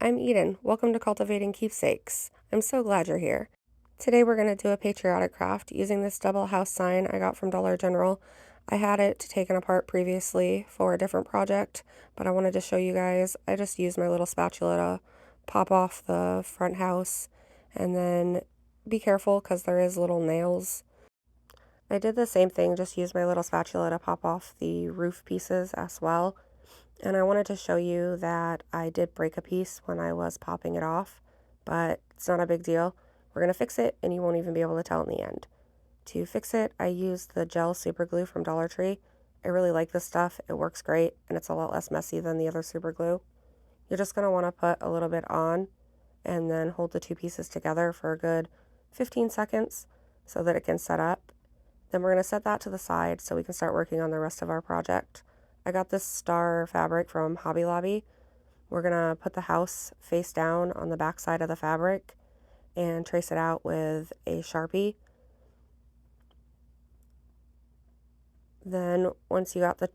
I'm Eden. Welcome to Cultivating Keepsakes. I'm so glad you're here. Today we're going to do a patriotic craft using this double house sign I got from Dollar General. I had it taken apart previously for a different project, but I wanted to show you guys. I just used my little spatula to pop off the front house, and then be careful because there is little nails. I did the same thing, just used my little spatula to pop off the roof pieces as well. And I wanted to show you that I did break a piece when I was popping it off, but it's not a big deal. We're going to fix it and you won't even be able to tell in the end. To fix it, I used the gel super glue from Dollar Tree. I really like this stuff. It works great and it's a lot less messy than the other super glue. You're just going to want to put a little bit on and then hold the two pieces together for a good 15 seconds so that it can set up. Then we're going to set that to the side so we can start working on the rest of our project. I got this star fabric from Hobby Lobby. We're going to put the house face down on the back side of the fabric and trace it out with a Sharpie. Then once you got the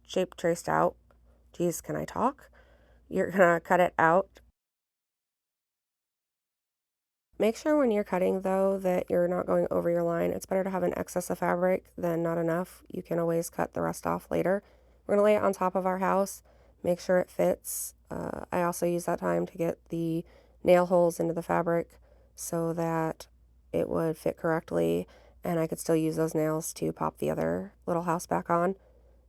shape traced out, geez, can I talk? You're going to cut it out. Make sure when you're cutting though that you're not going over your line. It's better to have an excess of fabric than not enough. You can always cut the rest off later. We're going to lay it on top of our house, make sure it fits. I also use that time to get the nail holes into the fabric so that it would fit correctly and I could still use those nails to pop the other little house back on.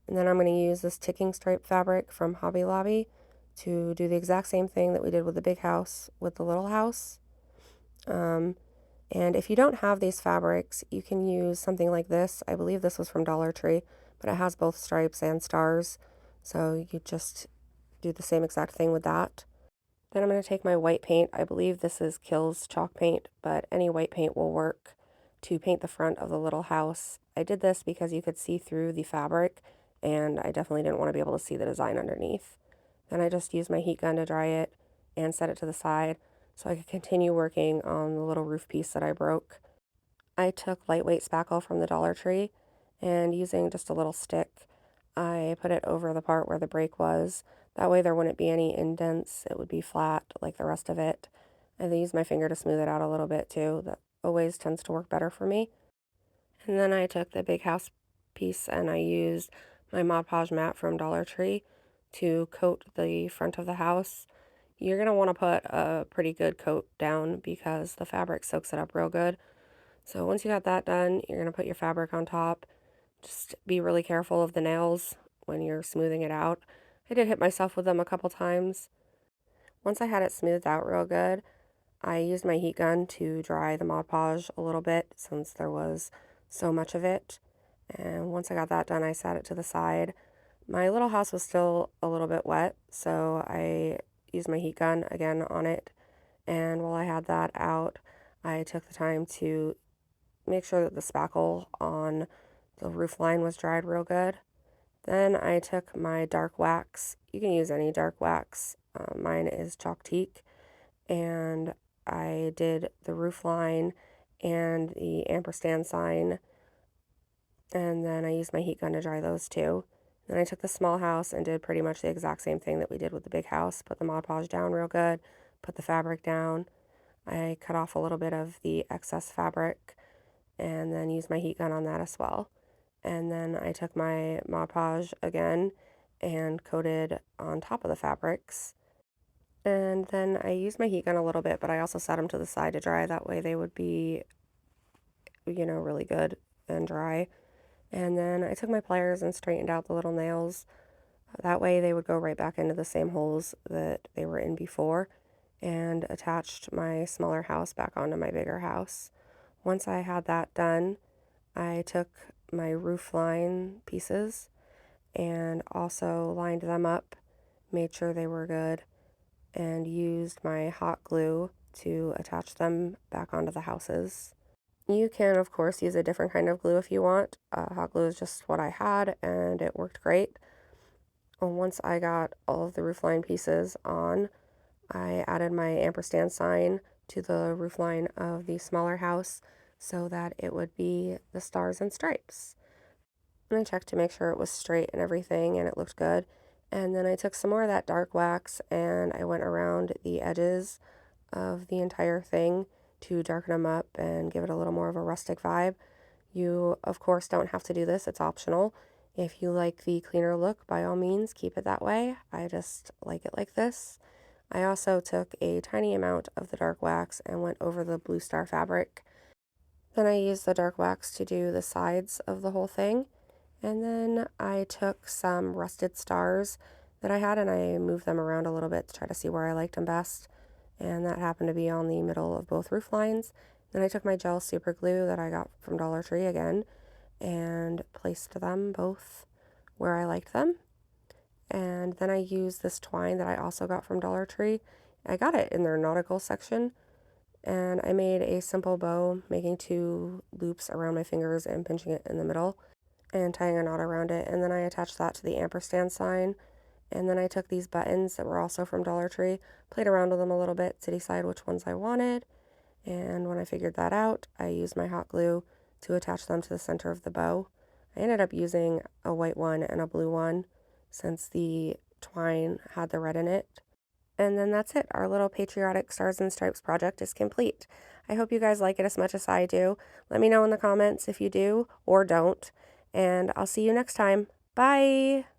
And then I'm going to use this ticking stripe fabric from Hobby Lobby to do the exact same thing that we did with the big house with the little house. And if you don't have these fabrics, you can use something like this. I believe this was from Dollar Tree, but it has both stripes and stars. So you just do the same exact thing with that. Then I'm going to take my white paint. I believe this is Kills chalk paint, but any white paint will work to paint the front of the little house. I did this because you could see through the fabric, and I definitely didn't want to be able to see the design underneath. Then I just used my heat gun to dry it and set it to the side so I could continue working on the little roof piece that I broke. I took lightweight spackle from the Dollar Tree and using just a little stick, I put it over the part where the break was. That way there wouldn't be any indents. It would be flat like the rest of it. And I used my finger to smooth it out a little bit too. That always tends to work better for me. And then I took the big house piece and I used my Mod Podge mat from Dollar Tree to coat the front of the house. You're going to want to put a pretty good coat down because the fabric soaks it up real good. So once you got that done, you're going to put your fabric on top. Just be really careful of the nails when you're smoothing it out. I did hit myself with them a couple times. Once I had it smoothed out real good, I used my heat gun to dry the Mod Podge a little bit since there was so much of it. And once I got that done, I sat it to the side. My little house was still a little bit wet, so I used my heat gun again on it. And while I had that out, I took the time to make sure that the spackle on the roof line was dried real good. Then I took my dark wax. You can use any dark wax. Mine is chalk teak. And I did the roof line and the ampersand sign. And then I used my heat gun to dry those too. Then I took the small house and did pretty much the exact same thing that we did with the big house. Put the Mod Podge down real good, put the fabric down. I cut off a little bit of the excess fabric and then used my heat gun on that as well. And then I took my Mod Podge again and coated on top of the fabrics. And then I used my heat gun a little bit, but I also set them to the side to dry. That way they would be, really good and dry. And then I took my pliers and straightened out the little nails. That way they would go right back into the same holes that they were in before, and attached my smaller house back onto my bigger house. Once I had that done, I took my roof line pieces and also lined them up, made sure they were good, and used my hot glue to attach them back onto the houses. You can, of course, use a different kind of glue if you want. Hot glue is just what I had, and it worked great. And once I got all of the roofline pieces on, I added my ampersand sign to the roofline of the smaller house so that it would be the stars and stripes. And I checked to make sure it was straight and everything, and it looked good. And then I took some more of that dark wax and I went around the edges of the entire thing to darken them up and give it a little more of a rustic vibe. You, of course, don't have to do this, it's optional. If you like the cleaner look, by all means, keep it that way. I just like it like this. I also took a tiny amount of the dark wax and went over the Blue Star fabric. Then I used the dark wax to do the sides of the whole thing. And then I took some rusted stars that I had and I moved them around a little bit to try to see where I liked them best. And that happened to be on the middle of both roof lines. Then I took my gel super glue that I got from Dollar Tree again and placed them both where I liked them. And then I used this twine that I also got from Dollar Tree. I got it in their nautical section. And I made a simple bow, making 2 loops around my fingers and pinching it in the middle and tying a knot around it. And then I attached that to the ampersand sign. And then I took these buttons that were also from Dollar Tree, played around with them a little bit to decide which ones I wanted. And when I figured that out, I used my hot glue to attach them to the center of the bow. I ended up using a white one and a blue one since the twine had the red in it. And then that's it. Our little Patriotic Stars and Stripes project is complete. I hope you guys like it as much as I do. Let me know in the comments if you do or don't. And I'll see you next time. Bye!